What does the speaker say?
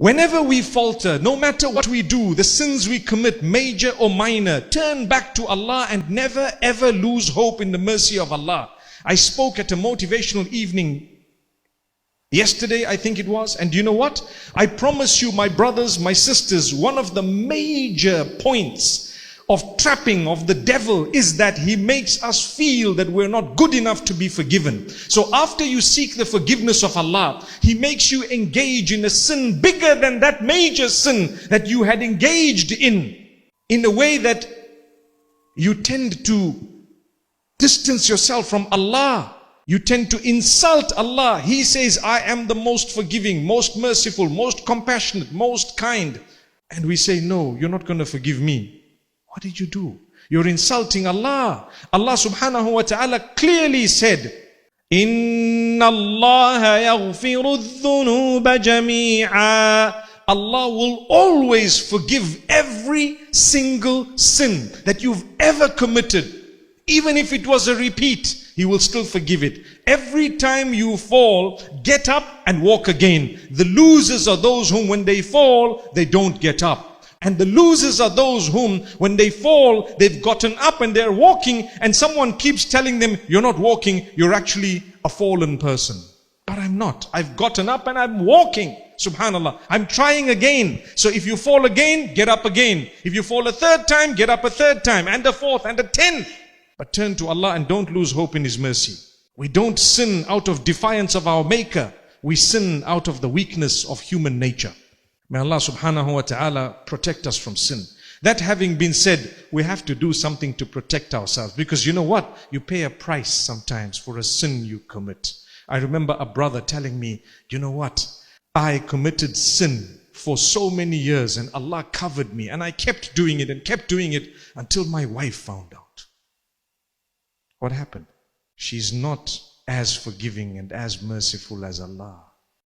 Whenever we falter, no matter what we do, the sins we commit, major or minor, turn back to Allah and never ever lose hope in the mercy of Allah. I spoke at a motivational evening yesterday, I think it was, and you know what? I promise you, my brothers, my sisters, one of the major points of trapping of the devil is that he makes us feel that we're not good enough to be forgiven. So after you seek the forgiveness of Allah, he makes you engage in a sin bigger than that major sin that you had engaged in a way that you tend to distance yourself from Allah. You tend to insult Allah. He says, I am the most forgiving, most merciful, most compassionate, most kind. And we say, no, you're not going to forgive me. What did you do? You're insulting Allah. Allah subhanahu wa ta'ala clearly said, Inna Allah yaghfiru dhunuba jami'a. Allah will always forgive every single sin that you've ever committed. Even if it was a repeat, He will still forgive it. Every time you fall, get up and walk again. The losers are those whom when they fall, they don't get up. And the losers are those whom, when they fall, they've gotten up and they're walking, and someone keeps telling them, you're not walking, you're actually a fallen person. But I'm not. I've gotten up and I'm walking. Subhanallah. I'm trying again. So if you fall again, get up again. If you fall a third time, get up a third time, and a fourth, and a 10th. But turn to Allah and don't lose hope in His mercy. We don't sin out of defiance of our Maker. We sin out of the weakness of human nature. May Allah subhanahu wa ta'ala protect us from sin. That having been said, we have to do something to protect ourselves. Because you know what? You pay a price sometimes for a sin you commit. I remember a brother telling me, you know what? I committed sin for so many years and Allah covered me. And I kept doing it and kept doing it until my wife found out. What happened? She's not as forgiving and as merciful as Allah.